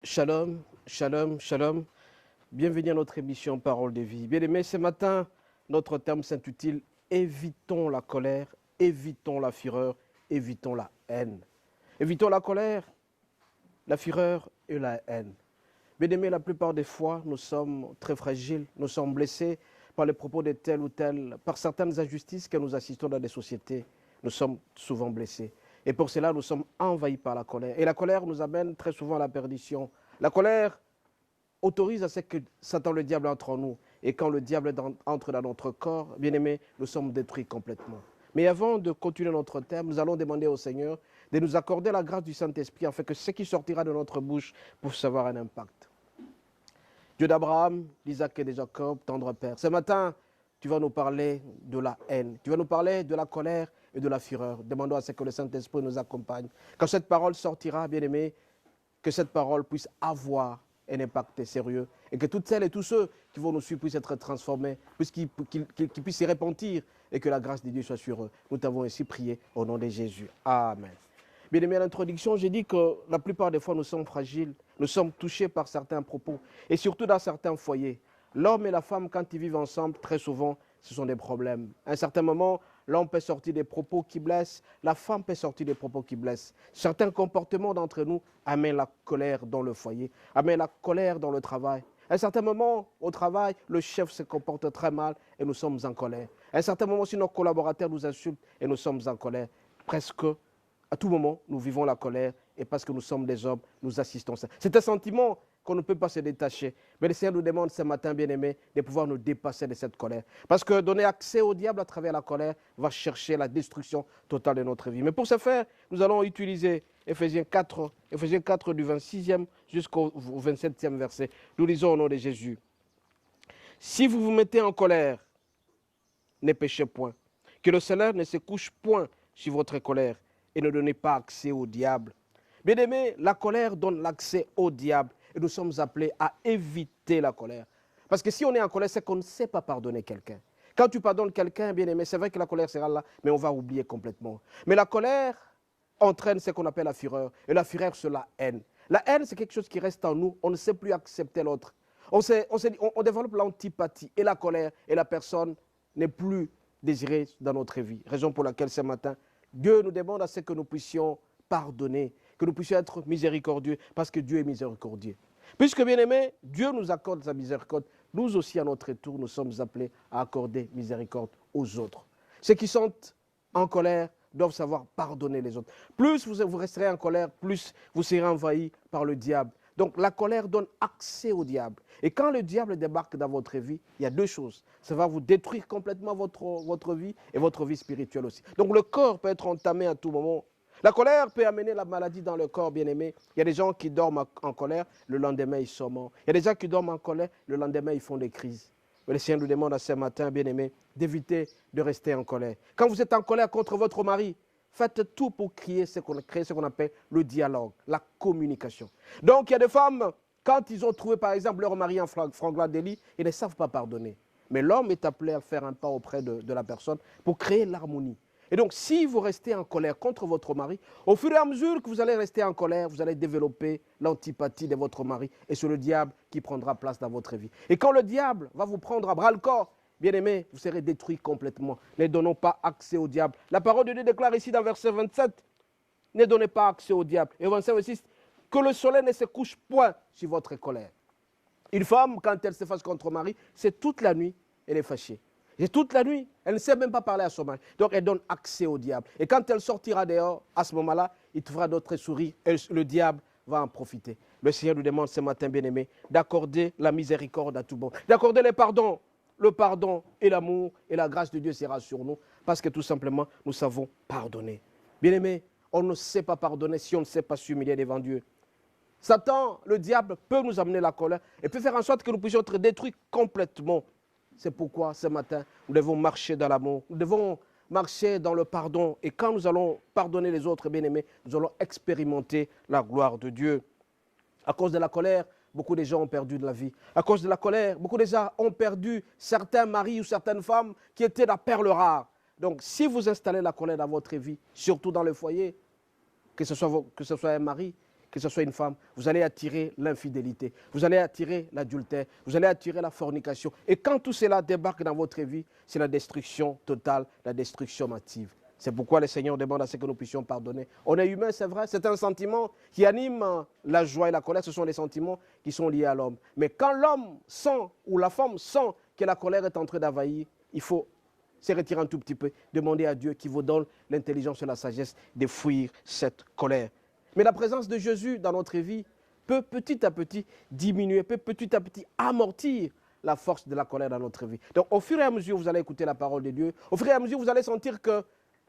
Shalom, shalom, shalom. Bienvenue à notre émission Parole de vie. Bien-aimés, ce matin, notre thème s'intitule Évitons la colère, évitons la fureur, évitons la haine. Évitons la colère, la fureur et la haine. Bien-aimés, la plupart des fois, nous sommes très fragiles, nous sommes blessés par les propos de tel ou tel, par certaines injustices que nous assistons dans des sociétés. Nous sommes souvent blessés. Et pour cela, nous sommes envahis par la colère. Et la colère nous amène très souvent à la perdition. La colère autorise à ce que Satan, le diable, entre en nous. Et quand le diable entre dans notre corps, bien aimé, nous sommes détruits complètement. Mais avant de continuer notre thème, nous allons demander au Seigneur de nous accorder la grâce du Saint-Esprit afin que ce qui sortira de notre bouche puisse avoir un impact. Dieu d'Abraham, d'Isaac et de Jacob, tendre Père. Ce matin, tu vas nous parler de la haine, tu vas nous parler de la colère et de la fureur. Demandons à ce que le Saint-Esprit nous accompagne. Quand cette parole sortira, bien aimé, que cette parole puisse avoir un impact sérieux et que toutes celles et tous ceux qui vont nous suivre puissent être transformés, qu'ils puissent s'y repentir et que la grâce de Dieu soit sur eux. Nous t'avons ainsi prié au nom de Jésus. Amen. Bien aimé, à l'introduction, j'ai dit que la plupart des fois nous sommes fragiles, nous sommes touchés par certains propos et surtout dans certains foyers. L'homme et la femme, quand ils vivent ensemble, très souvent, ce sont des problèmes. À un certain moment, l'homme peut sortir des propos qui blessent, la femme peut sortir des propos qui blessent. Certains comportements d'entre nous amènent la colère dans le foyer, amènent la colère dans le travail. À un certain moment, au travail, le chef se comporte très mal et nous sommes en colère. À un certain moment, si nos collaborateurs nous insultent et nous sommes en colère, presque à tout moment, nous vivons la colère et parce que nous sommes des hommes, nous assistons à ça. C'est un sentiment qu'on ne peut pas se détacher. Mais le Seigneur nous demande ce matin, bien-aimés, de pouvoir nous dépasser de cette colère. Parce que donner accès au diable à travers la colère va chercher la destruction totale de notre vie. Mais pour ce faire, nous allons utiliser Éphésiens 4 du 26e jusqu'au 27e verset. Nous lisons au nom de Jésus. Si vous vous mettez en colère, ne péchez point. Que le soleil ne se couche point sur votre colère et ne donnez pas accès au diable. Bien-aimés, la colère donne l'accès au diable et nous sommes appelés à éviter la colère. Parce que si on est en colère, c'est qu'on ne sait pas pardonner quelqu'un. Quand tu pardonnes quelqu'un, bien-aimé, c'est vrai que la colère sera là, mais on va oublier complètement. Mais la colère entraîne ce qu'on appelle la fureur. Et la fureur, c'est la haine. La haine, c'est quelque chose qui reste en nous. On ne sait plus accepter l'autre. On développe l'antipathie et la colère et la personne n'est plus désirée dans notre vie. Raison pour laquelle ce matin, Dieu nous demande à ce que nous puissions pardonner, que nous puissions être miséricordieux, parce que Dieu est miséricordieux. Puisque, bien aimé, Dieu nous accorde sa miséricorde, nous aussi, à notre tour, nous sommes appelés à accorder miséricorde aux autres. Ceux qui sont en colère doivent savoir pardonner les autres. Plus vous resterez en colère, plus vous serez envahis par le diable. Donc la colère donne accès au diable. Et quand le diable débarque dans votre vie, il y a deux choses. Ça va vous détruire complètement votre vie et votre vie spirituelle aussi. Donc le corps peut être entamé à tout moment. La colère peut amener la maladie dans le corps, bien-aimé. Il y a des gens qui dorment en colère, le lendemain ils sont morts. Il y a des gens qui dorment en colère, le lendemain ils font des crises. Mais le Seigneur nous demande à ce matin, bien-aimé, d'éviter de rester en colère. Quand vous êtes en colère contre votre mari, faites tout pour créer ce qu'on appelle le dialogue, la communication. Donc il y a des femmes, quand ils ont trouvé par exemple leur mari en flagrant délit, ils ne savent pas pardonner. Mais l'homme est appelé à faire un pas auprès de la personne pour créer l'harmonie. Et donc, si vous restez en colère contre votre mari, au fur et à mesure que vous allez rester en colère, vous allez développer l'antipathie de votre mari. Et c'est le diable qui prendra place dans votre vie. Et quand le diable va vous prendre à bras le corps, bien aimé, vous serez détruit complètement. Ne donnons pas accès au diable. La parole de Dieu déclare ici dans verset 27, ne donnez pas accès au diable. Et verset 26, que le soleil ne se couche point sur votre colère. Une femme, quand elle se fâche contre son mari, c'est toute la nuit, elle est fâchée. Et toute la nuit, elle ne sait même pas parler à son mari. Donc, elle donne accès au diable. Et quand elle sortira dehors, à ce moment-là, il te fera d'autres sourires et le diable va en profiter. Le Seigneur nous demande ce matin, bien-aimé, d'accorder la miséricorde à tout bon, d'accorder le pardon et l'amour et la grâce de Dieu sera sur nous parce que tout simplement, nous savons pardonner. Bien-aimé, on ne sait pas pardonner si on ne sait pas s'humilier devant Dieu. Satan, le diable, peut nous amener la colère et peut faire en sorte que nous puissions être détruits complètement. C'est pourquoi ce matin, nous devons marcher dans l'amour, nous devons marcher dans le pardon. Et quand nous allons pardonner les autres, bien-aimés, nous allons expérimenter la gloire de Dieu. À cause de la colère, beaucoup de gens ont perdu de la vie. À cause de la colère, beaucoup de gens ont perdu certains maris ou certaines femmes qui étaient la perle rare. Donc, si vous installez la colère dans votre vie, surtout dans le foyer, que ce soit un mari, que ce soit une femme, vous allez attirer l'infidélité, vous allez attirer l'adultère, vous allez attirer la fornication. Et quand tout cela débarque dans votre vie, c'est la destruction totale, la destruction massive. C'est pourquoi le Seigneur demande à ce que nous puissions pardonner. On est humain, c'est vrai, c'est un sentiment qui anime la joie et la colère, ce sont les sentiments qui sont liés à l'homme. Mais quand l'homme sent, ou la femme sent que la colère est en train d'envahir, il faut se retirer un tout petit peu, demander à Dieu qui vous donne l'intelligence et la sagesse de fuir cette colère. Mais la présence de Jésus dans notre vie peut petit à petit diminuer, peut petit à petit amortir la force de la colère dans notre vie. Donc au fur et à mesure, vous allez écouter la parole de Dieu. Au fur et à mesure, vous allez sentir que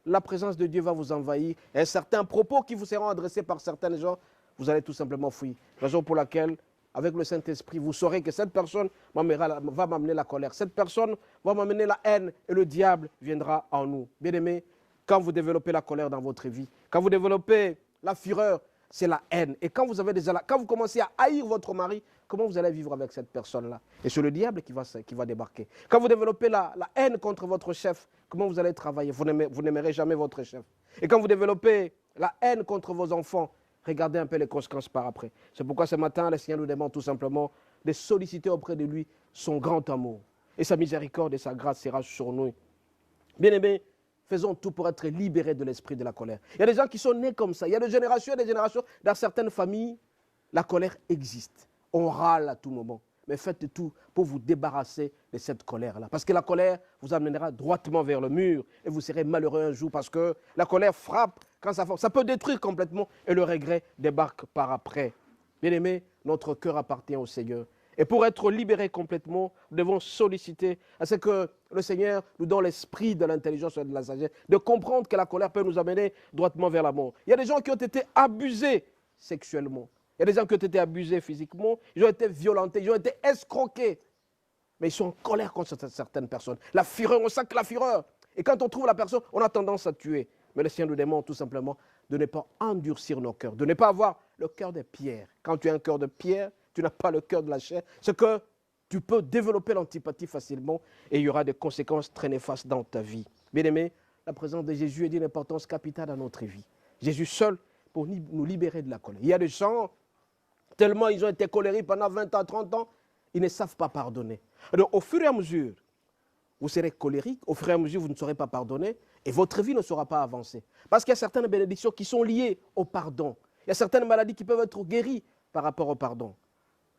la présence de Dieu va vous envahir. Et certains propos qui vous seront adressés par certains gens, vous allez tout simplement fuir. Raison pour laquelle, avec le Saint-Esprit, vous saurez que cette personne va m'amener la colère. Cette personne va m'amener la haine et le diable viendra en nous. Bien-aimés, quand vous développez la colère dans votre vie, quand vous développez la fureur, c'est la haine. Et quand vous commencez à haïr votre mari, comment vous allez vivre avec cette personne-là? Et c'est le diable qui va débarquer. Quand vous développez la haine contre votre chef, comment vous allez travailler? Vous n'aimerez jamais votre chef. Et quand vous développez la haine contre vos enfants, regardez un peu les conséquences par après. C'est pourquoi ce matin, le Seigneur nous demande tout simplement de solliciter auprès de lui son grand amour. Et sa miséricorde et sa grâce sera sur nous. Bien-aimés, faisons tout pour être libérés de l'esprit de la colère. Il y a des gens qui sont nés comme ça. Il y a des générations et des générations. Dans certaines familles, la colère existe. On râle à tout moment. Mais faites tout pour vous débarrasser de cette colère-là. Parce que la colère vous amènera droitement vers le mur et vous serez malheureux un jour parce que la colère frappe quand ça peut détruire complètement et le regret débarque par après. Bien-aimés, notre cœur appartient au Seigneur. Et pour être libérés complètement, nous devons solliciter à ce que le Seigneur nous donne l'esprit de l'intelligence et de la sagesse, de comprendre que la colère peut nous amener droitement vers la mort. Il y a des gens qui ont été abusés sexuellement. Il y a des gens qui ont été abusés physiquement, ils ont été violentés, ils ont été escroqués. Mais ils sont en colère contre certaines personnes. La fureur, on sent que la fureur. Et quand on trouve la personne, on a tendance à tuer. Mais le Seigneur nous demande tout simplement de ne pas endurcir nos cœurs, de ne pas avoir le cœur de pierre. Quand tu as un cœur de pierre, tu n'as pas le cœur de la chair. C'est que tu peux développer l'antipathie facilement et il y aura des conséquences très néfastes dans ta vie. Bien-aimés, la présence de Jésus est d'une importance capitale dans notre vie. Jésus seul pour nous libérer de la colère. Il y a des gens, tellement ils ont été colériques pendant 20 ans, 30 ans, ils ne savent pas pardonner. Alors, au fur et à mesure, vous serez colérique, au fur et à mesure, vous ne saurez pas pardonner et votre vie ne sera pas avancée. Parce qu'il y a certaines bénédictions qui sont liées au pardon. Il y a certaines maladies qui peuvent être guéries par rapport au pardon.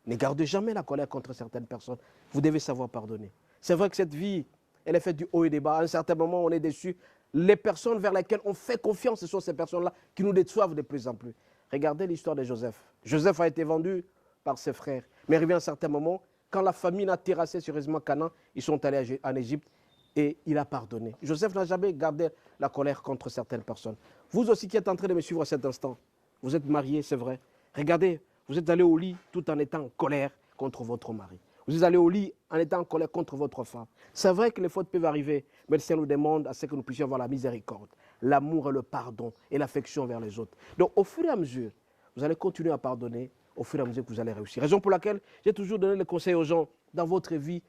Ne gardez jamais la colère contre certaines personnes. Vous devez savoir pardonner. C'est vrai que cette vie, elle est faite du haut et des bas. À un certain moment, on est déçu. Les personnes vers lesquelles on fait confiance, ce sont ces personnes-là qui nous déçoivent de plus en plus. Regardez l'histoire de Joseph. Joseph a été vendu par ses frères. Mais arrivé à un certain moment, quand la famine a terrassé sérieusement Canaan, ils sont allés en Égypte et il a pardonné. Joseph n'a jamais gardé la colère contre certaines personnes. Vous aussi qui êtes en train de me suivre à cet instant, vous êtes mariés, c'est vrai. Regardez, vous êtes allé au lit tout en étant en colère contre votre mari. Vous êtes allé au lit en étant en colère contre votre femme. C'est vrai que les fautes peuvent arriver, mais le Seigneur nous demande à ce que nous puissions avoir la miséricorde, l'amour et le pardon et l'affection vers les autres. Donc au fur et à mesure, vous allez continuer à pardonner au fur et à mesure que vous allez réussir. Raison pour laquelle j'ai toujours donné le conseil aux gens, dans votre vie,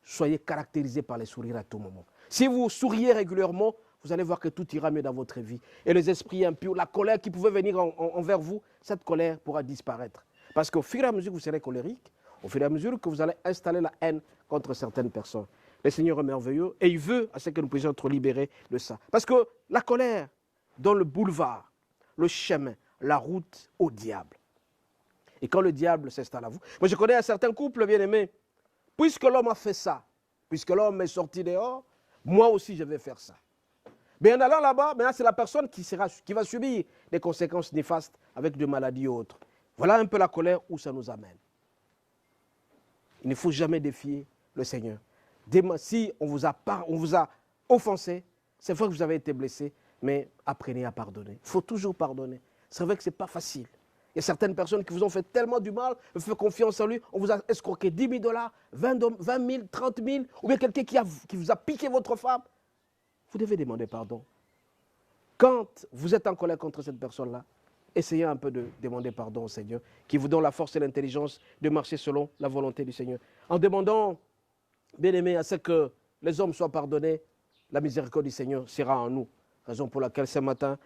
soyez caractérisés par les sourires à tout moment. Si vous souriez régulièrement, vous allez voir que tout ira mieux dans votre vie. Et les esprits impurs, la colère qui pouvait venir envers vous, cette colère pourra disparaître. Parce qu'au fur et à mesure que vous serez colérique, au fur et à mesure que vous allez installer la haine contre certaines personnes, le Seigneur est merveilleux et il veut à ce que nous puissions être libérés de ça. Parce que la colère donne le boulevard, le chemin, la route au diable. Et quand le diable s'installe à vous, moi je connais un certain couple bien aimé, puisque l'homme a fait ça, puisque l'homme est sorti dehors, moi aussi je vais faire ça. Mais en allant là-bas, c'est la personne qui va subir des conséquences néfastes avec des maladies ou autres. Voilà un peu la colère où ça nous amène. Il ne faut jamais défier le Seigneur. Si on vous a offensé, c'est vrai que vous avez été blessé, mais apprenez à pardonner. Il faut toujours pardonner. C'est vrai que ce n'est pas facile. Il y a certaines personnes qui vous ont fait tellement du mal, vous faites confiance en lui, on vous a escroqué 10 000 $, 20 000, 30 000, ou bien quelqu'un qui vous a piqué votre femme. Vous devez demander pardon. Quand vous êtes en colère contre cette personne-là, essayez un peu de demander pardon au Seigneur, qui vous donne la force et l'intelligence de marcher selon la volonté du Seigneur. En demandant, bien aimé, à ce que les hommes soient pardonnés, la miséricorde du Seigneur sera en nous. Raison pour laquelle ce matin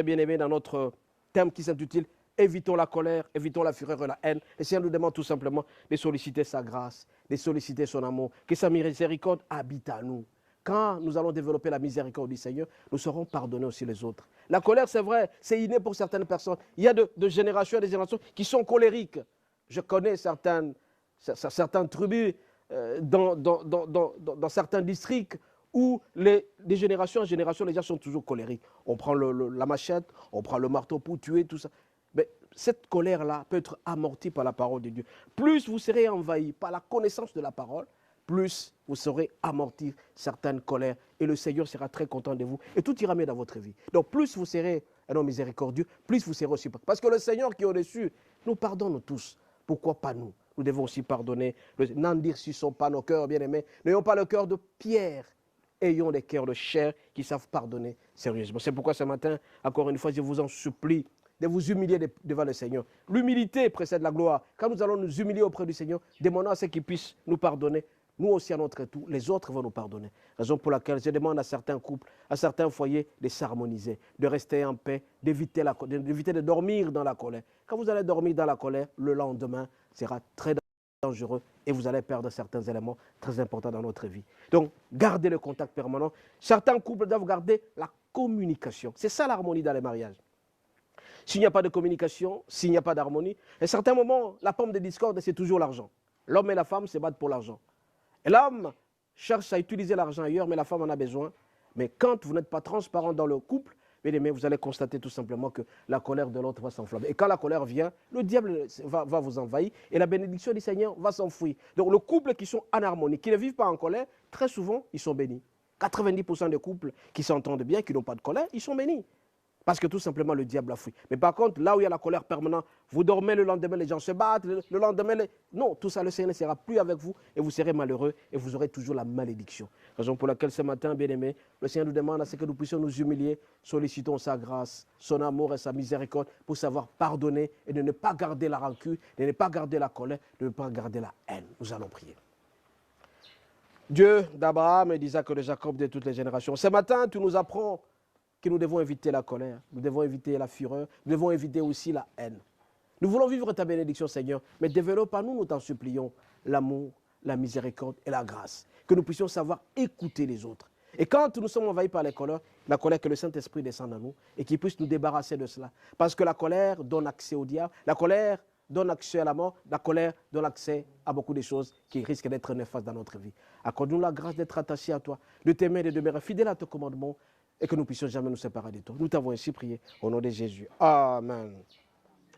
bien aimé, dans notre thème qui s'intitule évitons la colère, évitons la fureur et la haine. Le Seigneur nous demande tout simplement de solliciter sa grâce, de solliciter son amour, que sa miséricorde habite à nous. Quand nous allons développer la miséricorde du Seigneur, nous serons pardonnés aussi les autres. La colère, c'est vrai, c'est inné pour certaines personnes. Il y a de générations et de générations qui sont colériques. Je connais certaines tribus dans certains districts où de génération en génération, les gens sont toujours colériques. On prend la machette, on prend le marteau pour tuer, tout ça. Mais cette colère-là peut être amortie par la parole de Dieu. Plus vous serez envahi par la connaissance de la parole, plus vous saurez amortir certaines colères et le Seigneur sera très content de vous et tout ira mieux dans votre vie. Donc plus vous serez un homme miséricordieux, plus vous serez aussi... Parce que le Seigneur qui est au-dessus nous pardonne tous. Pourquoi pas nous? Nous devons aussi pardonner. N'endurcissons pas nos cœurs, bien-aimés. N'ayons pas le cœur de pierre. Ayons des cœurs de chair qui savent pardonner sérieusement. C'est pourquoi ce matin, encore une fois, je vous en supplie de vous humilier devant le Seigneur. L'humilité précède la gloire. Quand nous allons nous humilier auprès du Seigneur, demandons à ce qu'il puisse nous pardonner. Nous aussi, à notre tour, les autres vont nous pardonner. Raison pour laquelle je demande à certains couples, à certains foyers, de s'harmoniser, de rester en paix, d'éviter de dormir dans la colère. Quand vous allez dormir dans la colère, le lendemain sera très dangereux et vous allez perdre certains éléments très importants dans notre vie. Donc, gardez le contact permanent. Certains couples doivent garder la communication. C'est ça l'harmonie dans les mariages. S'il n'y a pas de communication, s'il n'y a pas d'harmonie, à un certain moment, la pomme de discorde, c'est toujours l'argent. L'homme et la femme se battent pour l'argent. Et l'homme cherche à utiliser l'argent ailleurs, mais la femme en a besoin. Mais quand vous n'êtes pas transparent dans le couple, bien-aimés, vous allez constater tout simplement que la colère de l'autre va s'enflammer. Et quand la colère vient, le diable va vous envahir et la bénédiction du Seigneur va s'enfuir. Donc, le couple qui sont en harmonie, qui ne vivent pas en colère, très souvent, ils sont bénis. 90% des couples qui s'entendent bien, qui n'ont pas de colère, ils sont bénis. Parce que tout simplement, le diable a fui. Mais par contre, là où il y a la colère permanente, vous dormez le lendemain, les gens se battent, le lendemain... Non, tout ça, le Seigneur ne sera plus avec vous et vous serez malheureux et vous aurez toujours la malédiction. Raison pour laquelle ce matin, bien-aimés, le Seigneur nous demande à ce que nous puissions nous humilier, sollicitons sa grâce, son amour et sa miséricorde pour savoir pardonner et de ne pas garder la rancune, de ne pas garder la colère, de ne pas garder la haine. Nous allons prier. Dieu d'Abraham et d'Isaac et de Jacob de toutes les générations, ce matin, tu nous apprends que nous devons éviter la colère, nous devons éviter la fureur, nous devons éviter aussi la haine. Nous voulons vivre ta bénédiction, Seigneur, mais développe à nous, nous t'en supplions, l'amour, la miséricorde et la grâce. Que nous puissions savoir écouter les autres. Et quand nous sommes envahis par la colère, que le Saint-Esprit descende en nous et qu'il puisse nous débarrasser de cela. Parce que la colère donne accès au diable, la colère donne accès à la mort, la colère donne accès à beaucoup de choses qui risquent d'être néfastes dans notre vie. Accorde-nous la grâce d'être attachés à toi, de t'aimer et de demeurer fidèles à tes commandements, et que nous puissions jamais nous séparer de toi. Nous t'avons ainsi prié au nom de Jésus. Amen.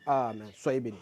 Amen. Soyez bénis.